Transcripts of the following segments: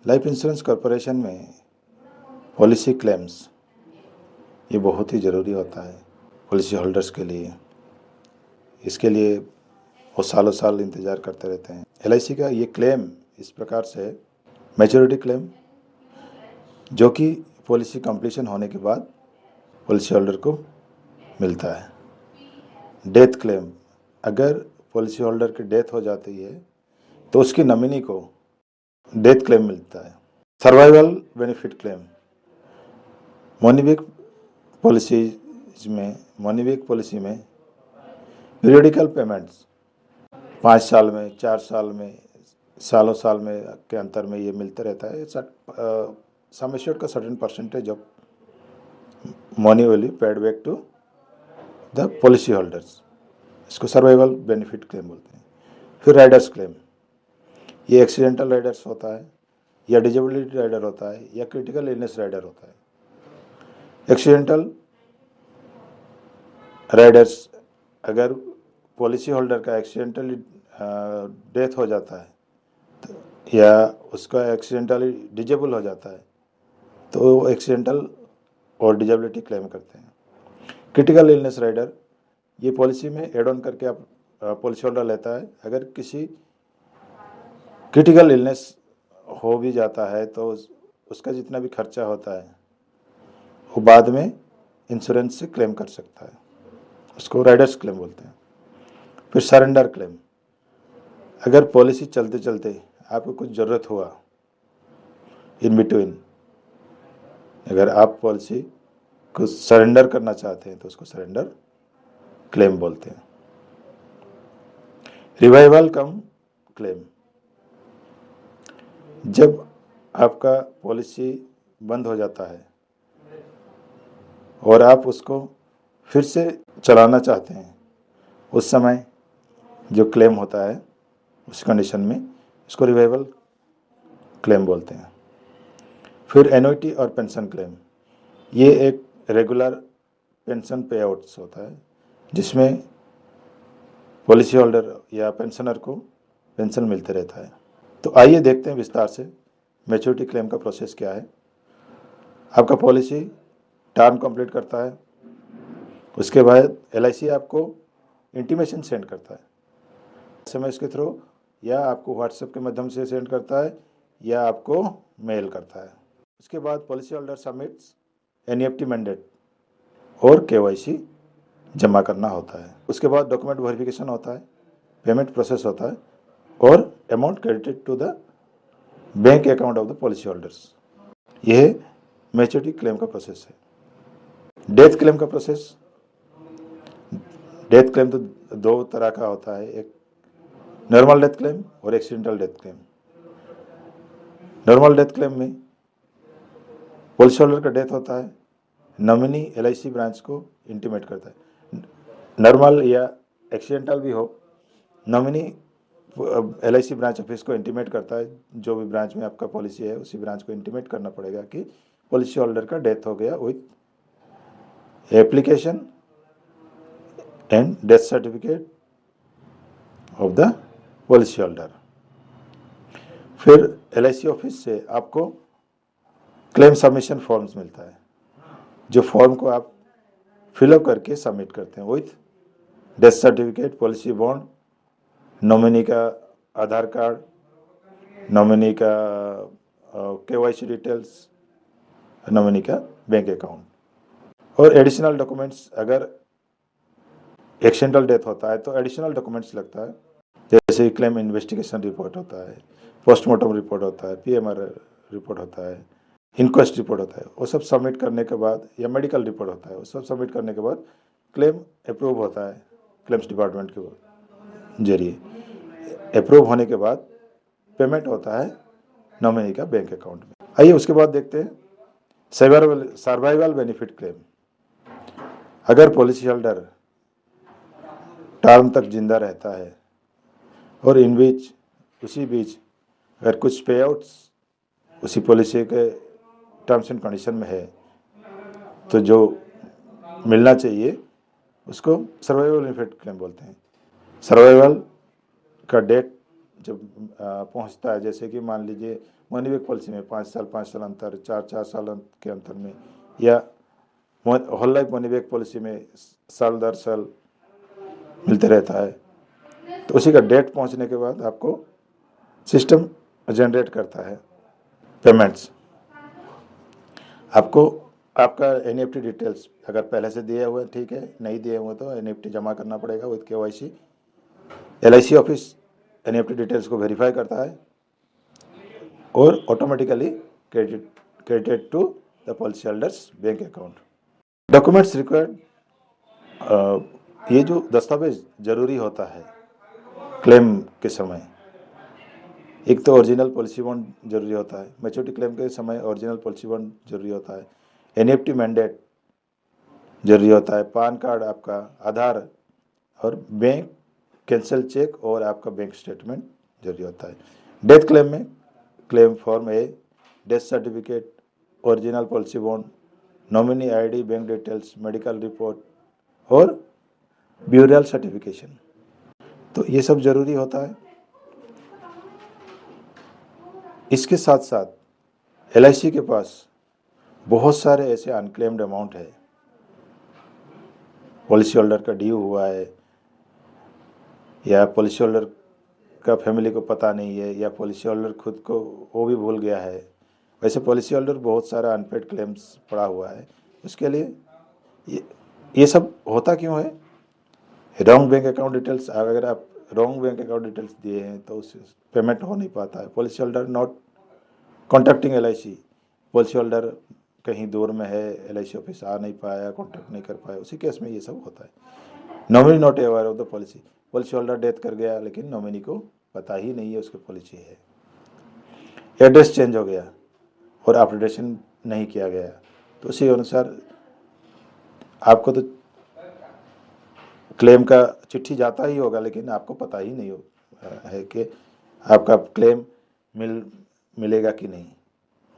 Life insurance corporation में policy claims ये बहुत ही ज़रूरी होता है पॉलिसी होल्डर्स के लिए। इसके लिए वो सालों साल इंतज़ार करते रहते हैं। एलआईसी का ये क्लेम इस प्रकार से है, मैच्योरिटी क्लेम जो कि पॉलिसी कंप्लीशन होने के बाद पॉलिसी होल्डर को मिलता है। डेथ क्लेम, अगर पॉलिसी होल्डर की डेथ हो जाती है तो उसकी नॉमिनी को डेथ क्लेम मिलता है। सर्वाइवल बेनिफिट क्लेम, मोनिविक पॉलिसी में पीरियडिकल पेमेंट्स 5 साल में, 4 साल में, साल में के अंतर में ये मिलते रहता है। सम एश्योर्ड का certain percentage of money will be paid back to the policy holders. इसको सर्वाइवल बेनिफिट क्लेम बोलते हैं। फिर राइडर्स क्लेम, ये एक्सीडेंटल राइडर्स होता है या डिजेबिलिटी राइडर होता है या क्रिटिकल इलनेस राइडर होता है। एक्सीडेंटल राइडर्स, अगर पॉलिसी होल्डर का एक्सीडेंटली डेथ हो जाता है तो या उसका एक्सीडेंटली डिजेबल हो जाता है तो वो एक्सीडेंटल और डिजेबिलिटी क्लेम करते हैं। क्रिटिकल इलनेस राइडर, ये पॉलिसी में एड ऑन करके आप पॉलिसी होल्डर लेता है। अगर किसी क्रिटिकल इलनेस हो भी जाता है तो उसका जितना भी खर्चा होता है वो बाद में इंश्योरेंस से क्लेम कर सकता है। उसको राइडर्स क्लेम बोलते हैं। फिर सरेंडर क्लेम, अगर पॉलिसी चलते चलते आपको कुछ ज़रूरत हुआ इन बिटवीन, अगर आप पॉलिसी को सरेंडर करना चाहते हैं तो उसको सरेंडर क्लेम बोलते हैं। रिवाइवल कम क्लेम, जब आपका पॉलिसी बंद हो जाता है और आप उसको फिर से चलाना चाहते हैं, उस समय जो क्लेम होता है उस कंडीशन में इसको रिवाइवल क्लेम बोलते हैं। फिर एन्युटी और पेंशन क्लेम, ये एक रेगुलर पेंशन पे आउट्स होता है जिसमें पॉलिसी होल्डर या पेंशनर को पेंशन मिलते रहता है। तो आइए देखते हैं विस्तार से मैच्योरिटी क्लेम का प्रोसेस क्या है। आपका पॉलिसी टर्म कंप्लीट करता है, उसके बाद एलआईसी आपको इंटीमेशन सेंड करता है एसएमएस के थ्रू, या आपको व्हाट्सएप के माध्यम से सेंड करता है या आपको मेल करता है। उसके बाद policy holder submits NEFT mandate और केवाईसी जमा करना होता है। उसके बाद डॉक्यूमेंट वेरिफिकेशन होता है, पेमेंट प्रोसेस होता है और amount credited to the bank account of the policy holders. यह मैच्योरिटी क्लेम का प्रोसेस है। डेथ क्लेम का प्रोसेस, डेथ क्लेम तो 2 तरह का होता है, एक नॉर्मल डेथ क्लेम और accidental death claim. Normal death claim में पॉलिसी होल्डर का डेथ होता है, नॉमिनी एलआईसी ब्रांच को इंटीमेट करता है। नॉर्मल या एक्सीडेंटल भी हो, नॉमिनी एलआईसी ब्रांच ऑफिस को इंटीमेट करता है। जो भी ब्रांच में आपका पॉलिसी है उसी ब्रांच को इंटीमेट करना पड़ेगा कि पॉलिसी होल्डर का डेथ हो गया with application and death certificate of the policy holder. फिर एलआईसी ऑफिस से आपको क्लेम सबमिशन फॉर्म्स मिलता है, जो फॉर्म को आप फिलअप करके सबमिट करते हैं with death certificate, policy bond, nominee का आधार कार्ड, नॉमिनी का केवाईसी डिटेल्स, नॉमिनी का बैंक अकाउंट और एडिशनल डॉक्यूमेंट्स। अगर एक्सीडेंटल डेथ होता है तो एडिशनल डॉक्यूमेंट्स लगता है, जैसे क्लेम इन्वेस्टिगेशन रिपोर्ट होता है, पोस्टमार्टम रिपोर्ट होता है, पीएमआर रिपोर्ट होता है, इंक्वेस्ट रिपोर्ट होता है। वो सब सबमिट करने के बाद, या मेडिकल रिपोर्ट होता है, वो सब सबमिट करने के बाद क्लेम अप्रूव होता है क्लेम्स डिपार्टमेंट के जरिए। अप्रूव होने के बाद पेमेंट होता है नॉमिनी का बैंक अकाउंट में। आइए उसके बाद देखते हैं सर्वाइवल बेनिफिट क्लेम। अगर पॉलिसी होल्डर टर्म तक जिंदा रहता है और उसी बीच अगर कुछ पे आउट्स उसी पॉलिसी के टर्म्स एंड कंडीशन में है तो जो मिलना चाहिए उसको सर्वाइवल बेनिफिट क्लेम बोलते हैं। सर्वाइवल का डेट जब पहुंचता है, जैसे कि मान लीजिए मनी बैक पॉलिसी में 5 साल अंतर, 4 साल के अंतर में, या whole life money back policy में साल दर साल मिलते रहता है। तो उसी का डेट पहुंचने के बाद आपको सिस्टम जनरेट करता है पेमेंट्स। आपको आपका एनईएफटी डिटेल्स अगर पहले से दिए हुए ठीक है, नहीं दिए हुए तो एनईएफटी जमा करना पड़ेगा with KYC. LIC office NEFT details को वेरीफाई करता है और automatically credited to the policy holders bank account. Documents required, ये जो दस्तावेज जरूरी होता है क्लेम के समय, एक तो ओरिजिनल पॉलिसी बॉन्ड जरूरी होता है, मैच्योरिटी क्लेम के समय ओरिजिनल पॉलिसी बॉन्ड जरूरी होता है, एनईएफटी मैंडेट जरूरी होता है, पान कार्ड आपका, आधार और बैंक कैंसिल चेक और आपका बैंक स्टेटमेंट जरूरी होता है। डेथ क्लेम में claim form A, death certificate, original policy bond, nominee ID, bank details, medical report और ब्यूरल सर्टिफिकेशन, तो ये सब जरूरी होता है। इसके साथ साथ एलआईसी के पास बहुत सारे ऐसे अनक्लेम्ड अमाउंट है, पॉलिसी होल्डर का ड्यू हुआ है या पॉलिसी होल्डर का फैमिली को पता नहीं है या पॉलिसी होल्डर खुद को वो भी भूल गया है। वैसे पॉलिसी होल्डर बहुत सारा अनपेड क्लेम्स पड़ा हुआ है। उसके लिए ये सब होता क्यों है? रॉन्ग बैंक अकाउंट डिटेल्स, अगर आप रॉन्ग बैंक अकाउंट डिटेल्स दिए हैं तो उससे पेमेंट हो नहीं पाता है। Policy holder not contacting LIC, policy holder कहीं दूर में है, एलआईसी ऑफिस आ नहीं पाया, कॉन्टैक्ट नहीं कर पाया, उसी केस में ये सब होता है। Nominee not aware of the policy, policy holder death कर गया लेकिन नॉमिनी को पता ही नहीं है उसकी पॉलिसी है। एड्रेस चेंज हो गया और अपडेशन नहीं किया गया, तो उसी अनुसार आपको तो क्लेम का चिट्ठी जाता ही होगा लेकिन आपको पता ही नहीं है कि आपका क्लेम मिलेगा कि नहीं।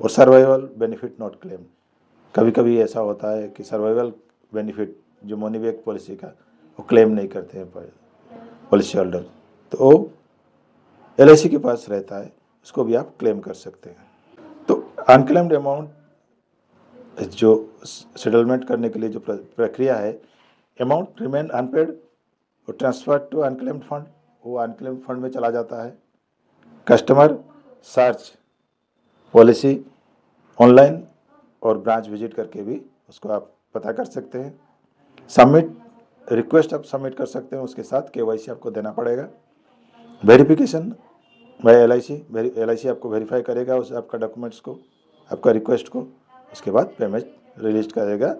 और सर्वाइवल बेनिफिट नॉट क्लेम, कभी कभी ऐसा होता है कि सर्वाइवल बेनिफिट जो मनी बैक पॉलिसी का वो क्लेम नहीं करते हैं पॉलिसी होल्डर, तो वो एलआईसी के पास रहता है, उसको भी आप क्लेम कर सकते हैं। तो अनक्लेम्ड अमाउंट जो सेटलमेंट करने के लिए जो प्रक्रिया है, अमाउंट रिमेन अनपेड और ट्रांसफर टू अनक्लेम्ड फंड, वो अनक्लेम्ड फंड में चला जाता है। कस्टमर सर्च पॉलिसी ऑनलाइन और ब्रांच विजिट करके भी उसको आप पता कर सकते हैं। सबमिट रिक्वेस्ट आप सबमिट कर सकते हैं, उसके साथ केवाईसी आपको देना पड़ेगा। वेरिफिकेशन बाय एलआईसी आपको वेरीफाई करेगा उस आपका डॉक्यूमेंट्स को, आपका रिक्वेस्ट को, उसके बाद पेमेंट रिलीज करेगा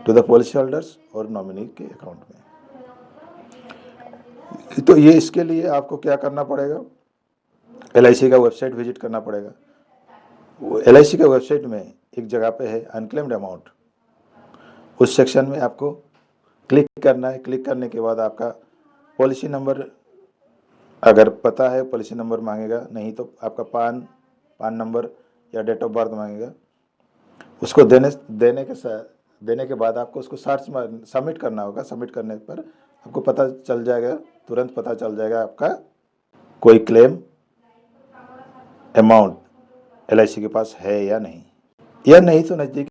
टू द पॉलिसी होल्डर्स और नॉमिनी के अकाउंट में। तो ये इसके लिए आपको क्या करना पड़ेगा, एलआईसी का वेबसाइट विजिट करना पड़ेगा। एलआईसी के वेबसाइट में एक जगह पे है अनक्लेम्ड अमाउंट, उस सेक्शन में आपको क्लिक करना है। क्लिक करने के बाद आपका पॉलिसी नंबर अगर पता है पॉलिसी नंबर मांगेगा, नहीं तो आपका पान नंबर या डेट ऑफ बर्थ मांगेगा। उसको देने के बाद आपको उसको सबमिट करना होगा। सबमिट करने पर आपको पता चल जाएगा, तुरंत पता चल जाएगा आपका कोई क्लेम अमाउंट एलआईसी के पास है या नहीं तो नज़दीक